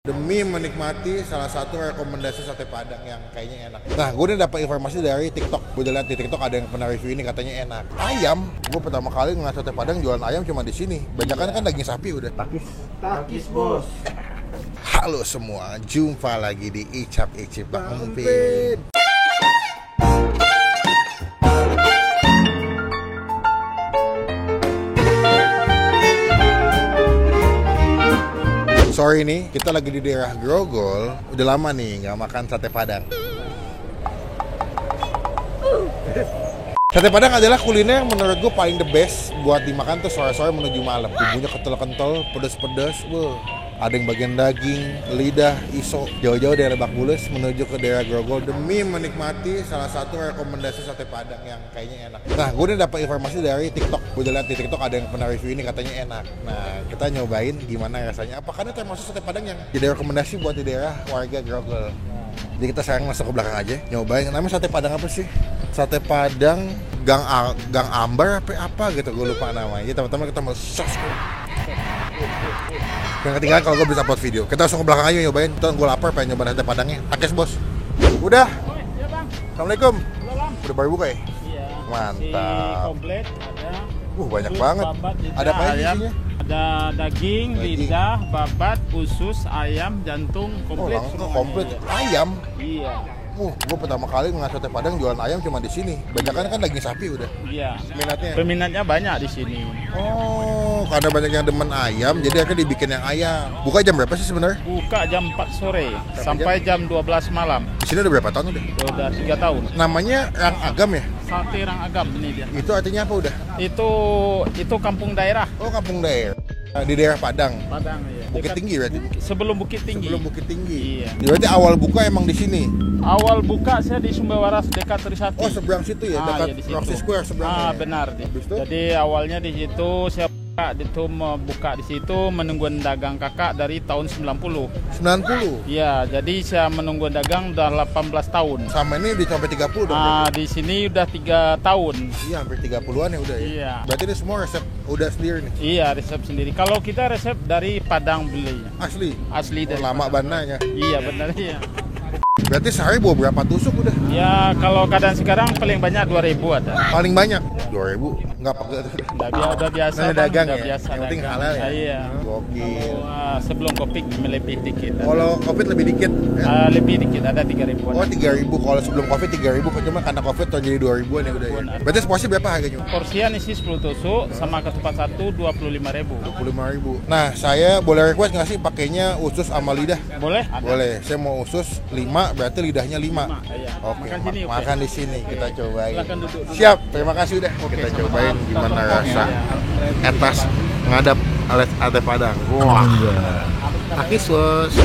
Demi menikmati salah satu rekomendasi sate Padang yang kayaknya enak. Nah, gue udah dapat informasi dari TikTok. Gue udah lihat di TikTok ada yang pernah review ini katanya enak. Ayam, gue pertama kali ngeliat sate Padang jualan ayam cuma di sini. Banyakan kan daging sapi udah. Takis bos. Halo semua, jumpa lagi di Icap Icip Bang Empin. Sorry nih, kita lagi di daerah Grogol. Udah lama nih nggak makan sate Padang. Sate Padang adalah kuliner yang menurut gue paling the best buat dimakan tuh sore-sore menuju malam. Bumbunya kental-kental, pedes-pedes. Ada yang bagian daging, lidah, iso. Jauh-jauh dari Lebak Bulus menuju ke daerah Grogol demi menikmati salah satu rekomendasi sate Padang yang kayaknya enak. Nah, gue udah dapat informasi dari TikTok. Gue udah lihat di TikTok ada yang pernah review ini katanya enak. Nah, kita nyobain gimana rasanya. Apakah ini termasuk sate Padang yang jadi rekomendasi buat di daerah warga Grogol? Jadi kita sekarang masuk ke belakang aja, nyobain. Namanya sate Padang apa sih? Sate Padang Gang Ambar apa gitu, gue lupa namanya. Jadi teman-teman kita mau sos. Yang ketinggalan kalau gue bisa upload video. Kita langsung ke belakang aja nyobain. Tuh gue lapar pengen nyobain sate Padangnya. Takis bos. Udah. Iya bang. Assalamualaikum. Belum. Udah baru buka ya? Iya. Mantap. Komplit ada. Banyak usus, banget. Babat, lidah, Ada apa aja ayam. isinya? Ada daging, lidah, babat, usus, ayam, jantung, komplit. Langsung semuanya. komplit. Ayam. Iya. Gue pertama kali ngeliat sate Padang jualan ayam cuma di sini. Banyakan kan daging sapi udah. Iya. Minatnya. Peminatnya banyak di sini. Oh, karena banyak yang demen ayam, jadi akhirnya dibikin yang ayam. Buka jam berapa sih sebenarnya? Buka jam 4 sore sampai jam 12 malam. Di sini udah berapa tahun udah? Udah 3 tahun. Namanya Rang Agam ya? Sate Rang Agam ini dia. Itu artinya apa udah? Itu kampung daerah. Oh, kampung daerah. Di daerah Padang. Padang ya. Bukit Tinggi berarti. Sebelum Bukit Tinggi. Sebelum Bukit Tinggi. Iya. Berarti awal buka emang di sini. Awal buka saya di Sumberwaras dekat Trisakti. Oh, seberang situ ya, dekat iya, di situ. Roxy Square seberangnya. Benar. Habis itu? Jadi awalnya di situ saya buka di situ menunggu dagang kakak dari tahun 90. 90. Iya, jadi saya menunggu dagang udah 18 tahun. Sama ini di sampai 30 dong. Di sini udah 3 tahun. Iya, hampir 30-an ya udah ya. Iya. Berarti ini semua resep udah sendiri nih. Iya, resep sendiri. Kalau kita resep dari Padang belinya. Asli. Asli dari Lama Padang. bananya. Iya, benar iya. Berarti sehari bawa berapa tusuk udah? Ya, kalau keadaan sekarang paling banyak 2.000 ada. Paling banyak 2.000. Enggak pakai. Udah biasa. Nah, Bang. dagang Udah ya. biasa Yang penting dagang. halal ya. Iya. Gokil. Sebelum kopi lebih dikit. Kalau Covid lebih dikit. Ya? Lebih dikit, ada 3.000-an. Oh, 3.000. Kalau sebelum Covid 3.000, cuma karena Covid tuh jadi 2.000-an ya udah ya. Ribuan. Berarti seporsi berapa harganya? Porsian isi 10 tusuk sama ketupat satu 25.000. 25.000. Nah, saya boleh request nggak sih pakainya usus sama lidah? Boleh? Ada. Boleh. Saya mau usus 5, berarti lidahnya 5. Iya. Oke, Makan sini, oke. makan di sini kita cobain. Silakan duduk dulu. Siap, terima kasih udah. Kita sama-sama. cobain gimana Kita rasa coba. etas ngadap alat sate Padang. Wah. Takis bos.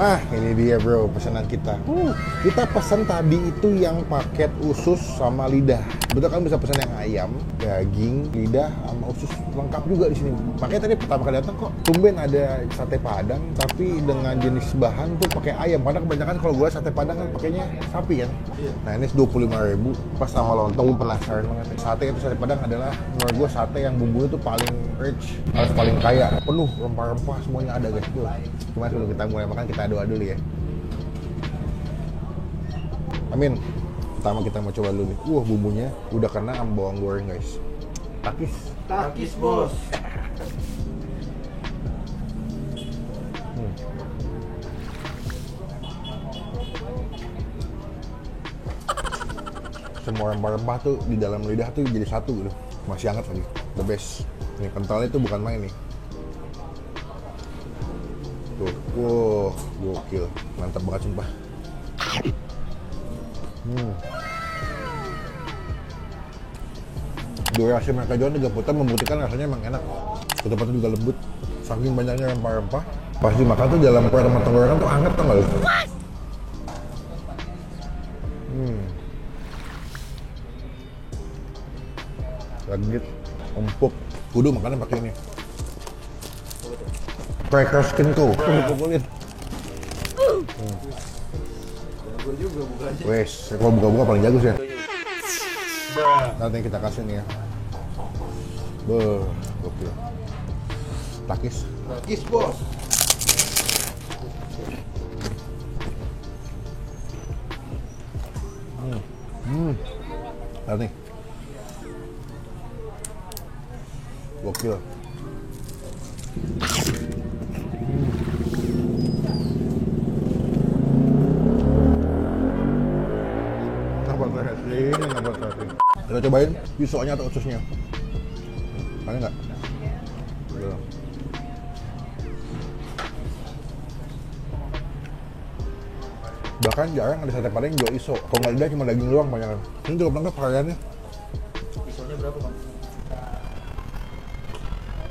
Nah, ini dia bro pesanan kita. Kita pesan tadi itu yang paket usus sama lidah. Betul kan bisa pesan yang ayam, daging, lidah, sama usus lengkap juga di sini. Makanya tadi pertama kali datang kok tumben ada sate Padang, tapi dengan jenis bahan tuh pakai ayam. Padahal kebanyakan kalau gue sate Padang kan pakainya sapi kan. Nah ini 25.000 pas sama lontong. Gue penasaran banget. Sate itu sate Padang adalah menurut gue sate yang bumbunya tuh paling rich, harus paling kaya, penuh rempah-rempah semuanya ada guys tuh. Cuma sebelum kita mulai makan kita doa dulu ya. Amin. Pertama kita mau coba dulu nih. Bumbunya udah kena sama bawang goreng guys. Takis bos. Semua rempah-rempah tuh di dalam lidah tuh jadi satu gitu. Masih hangat lagi. The best. Ini kentalnya tuh bukan main nih. Tuh, gokil. Mantap banget sumpah. Durasi mereka jual 3 putar membuktikan rasanya emang enak. Ketupatnya juga lembut. Saking banyaknya rempah-rempah, Pas dimakan tuh dalam kue sama tenggorokan tuh anget tau nggak lu? Legit, empuk. Kudu makannya pakai ini. Cracker Skinco, dipukulin. Wes, kalau buka-buka paling jago sih ya. Nanti kita kasih nih ya. Gokil. Takis. Takis bos. Lihat nih. Gokil. Kita cobain pisaunya atau ususnya. Pakai nggak? Belum. Bahkan jarang ada sate padang yang jual iso. Kalau nggak ada cuma daging doang banyak. Ini cukup lengkap variannya. Pisaunya berapa bang?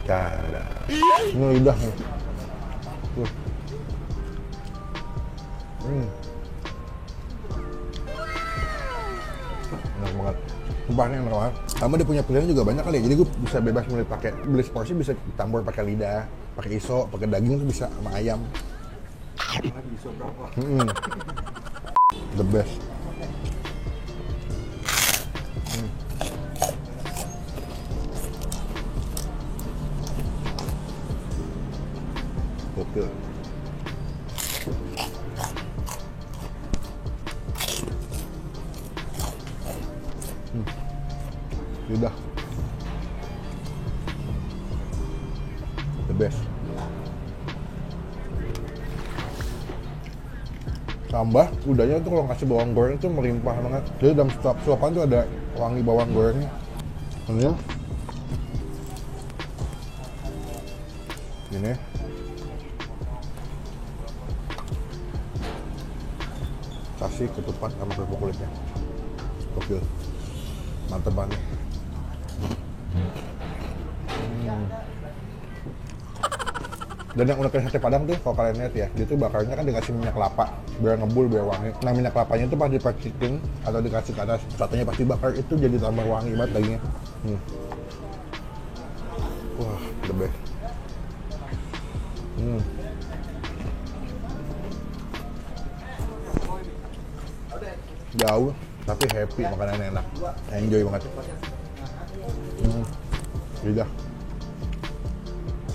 Ada. Ini lidah nih. Tuh. Enak banget. Sumpahnya enak banget. Sama dia punya pilihan juga banyak kali ya. Jadi gue bisa bebas milih pakai beli porsi bisa ditambah pakai lidah, pakai iso, pakai daging tuh bisa sama ayam. Pisau berapa? The best. Gokil. Lidah. The best. Tambah udahnya tuh kalau kasih bawang goreng itu melimpah banget. Jadi dalam suapan tuh ada wangi bawang gorengnya. Ini ini kasih ketupat sama kerupuk kulitnya. Gokil. Mantep banget. Dan yang unik dari sate padang tuh, kalau kalian lihat ya, dia tuh bakarnya kan dikasih minyak kelapa biar ngebul, biar wangi. Nah minyak kelapanya itu pas dipercikin atau dikasih ke atas satenya pasti bakar itu jadi tambah wangi banget dagingnya. Wah, the best. Jauh, tapi happy, makanannya enak. Enjoy banget. Lidah.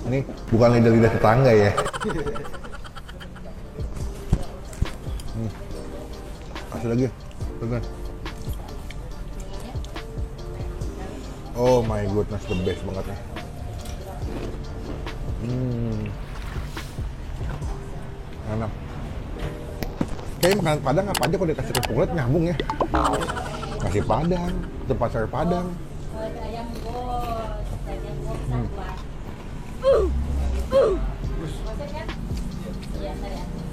Ini bukan lidah-lidah tetangga ya. Kasih lagi. Dengar. Oh my goodness, the best banget nih. Enak. Kayaknya makanan Padang apa aja kalau dikasih kerupuk kulit nyambung ya. Nasi Padang, tempat sayur Padang.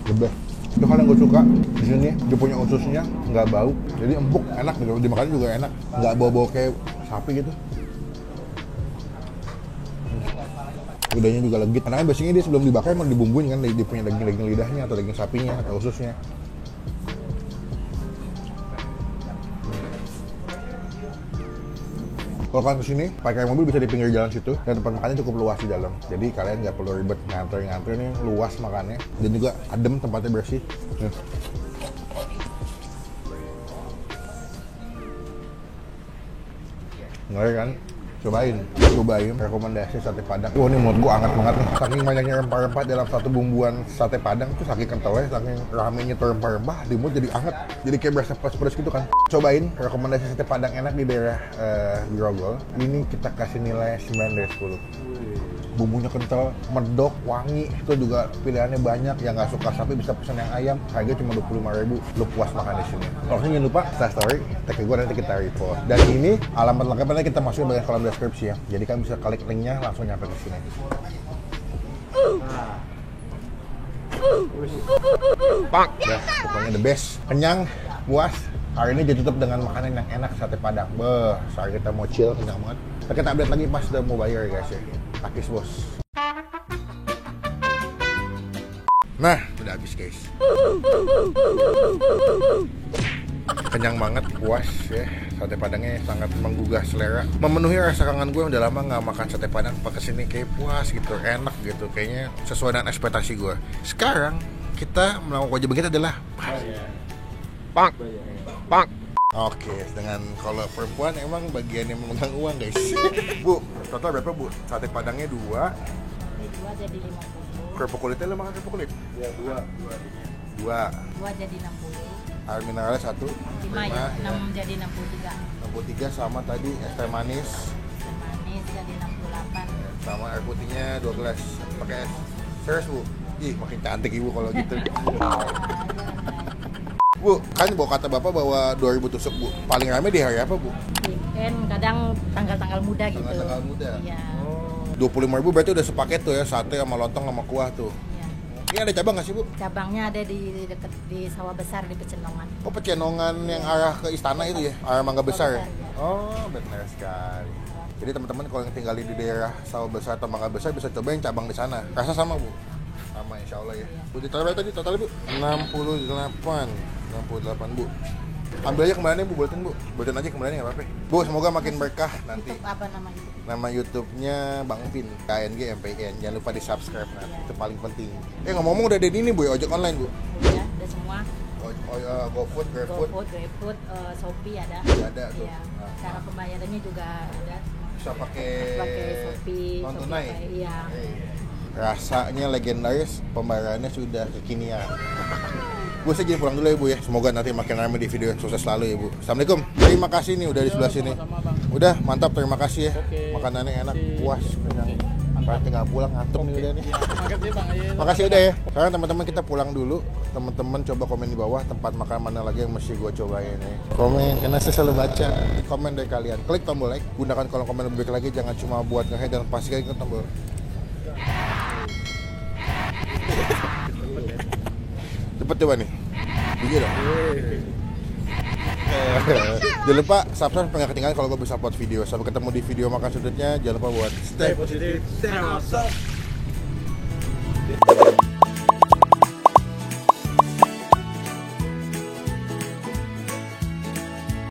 Lebih. Itu hal yang gue suka di sini. Dia punya ususnya nggak bau, jadi empuk, enak gitu. Dimakan juga enak, nggak bau-bau kayak sapi gitu. Lidahnya juga legit. Karena biasanya dia sebelum dibakar emang dibumbuin kan, dia punya daging lidahnya atau daging sapinya atau ususnya. Kalau kalian kesini, pakai mobil bisa di pinggir jalan situ, dan tempat makannya cukup luas di dalam. Jadi kalian nggak perlu ribet ngantri-ngantri, nih luas makannya, dan juga adem, tempatnya bersih. Ngeri kan? Cobain rekomendasi sate Padang. Wah, ini menurut gua anget banget nih. Saking banyaknya rempah-rempah dalam satu bumbuan sate Padang tuh, saking kentalnya, saking ramenya tuh rempah-rempah, di mulut jadi anget. Jadi kayak berasa pedes-pedes gitu kan. Cobain rekomendasi sate Padang enak di daerah Grogol. Ini kita kasih nilai 9 dari 10. Bumbunya kental, medok, wangi. Itu juga pilihannya banyak. Yang nggak suka sapi bisa pesan yang ayam. Harganya cuma 25.000. Lu puas makan di sini. Kalau jangan lupa story, tag gue nanti kita repost. Dan ini alamat lengkapnya kita masukin bagian kolom deskripsi ya. Jadi kan bisa klik linknya langsung nyampe ke sini. Ya, pokoknya the best. Kenyang, puas. Hari ini ditutup dengan makanan yang enak, sate Padang. Beuh, saat kita mau chill, kenyang banget. Kita update lagi pas udah mau bayar guys ya. Takis bos. Nah, udah habis guys. Kenyang banget, puas ya. Sate padangnya sangat menggugah selera, memenuhi rasa kangen gue. Udah lama nggak makan sate padang, pas kesini kayak puas gitu, enak gitu, kayaknya sesuai dengan ekspektasi gue. Sekarang kita melakukan kewajiban kita adalah Pak. Oke, dengan kalau perempuan emang bagian yang memegang uang guys. Bu, total berapa bu? Sate padangnya 2. Ini 2 jadi 50. Kerupuk kulitnya lo makan kerupuk kulit? Ya, 2. 2. 2 jadi 60. Air mineralnya 1. 5 ya, 6 jadi 63. 63 sama tadi es teh manis. Teh manis jadi 68. Sama air putihnya 2 gelas pakai es. Serius bu? Ih makin cantik ibu kalau gitu. Bu, kan bawa kata bapak bahwa 2000 tusuk bu. Paling rame di hari apa bu? Weekend kadang tanggal-tanggal muda gitu. Tanggal muda. Iya. 25.000 berarti udah sepaket tuh ya, sate sama lontong sama kuah tuh. Iya. Ini ada cabang nggak sih bu? Cabangnya ada di dekat di Sawah Besar di Pecenongan. Oh Pecenongan yang arah ke istana itu ya? Arah Mangga Besar ya? Besar, ya. Oh benar sekali. Jadi teman-teman kalau yang tinggal di daerah Sawah Besar atau Mangga Besar bisa coba yang cabang di sana. Rasa sama bu? Sama insya Allah ya. Bu ditaruh berapa tadi total bu? 68 bu. Ambil aja kembaliannya bu, buatin aja kembaliannya nggak apa-apa. Bu semoga makin berkah nanti. YouTube apa namanya? Nama YouTube-nya Bang Pin, KNG MPN. Jangan lupa di subscribe nanti, itu paling penting. Ngomong-ngomong udah ada di ini bu, ojek online bu. Udah semua. GoFood, GrabFood. GrabFood, Shopee ada. Udah ada tuh. Iya. Nah. Cara pembayarannya juga ada. Bisa pakai Shopee, non Shopee tunai. Pay, iya. Rasanya legendaris, pembayarannya sudah kekinian. Bu saya jadi pulang dulu ya bu ya. Semoga nanti makin ramai di video yang sukses selalu ya bu. Assalamualaikum. Terima kasih nih udah di sebelah sini. Sama-sama, Bang. Udah mantap, terima kasih ya. Oke. Makanannya enak, Oke. puas, kenyang. Berarti nggak pulang ngantuk nih udah nih. Makasih Bang. Ayo. Makasih udah ya. Sekarang teman-teman kita pulang dulu. Teman-teman coba komen di bawah tempat makan mana lagi yang mesti gue cobain ya. Komen, karena saya selalu baca komen dari kalian. Klik tombol like, gunakan kolom komen lebih baik lagi. Jangan cuma buat nge-hate dan pastikan klik tombol. Cepet coba nih. Bunyi dong. Jangan lupa subscribe supaya nggak ketinggalan kalau gue bisa upload video. Sampai ketemu di video makan sudutnya. Jangan lupa buat stay Positif. Stay awesome.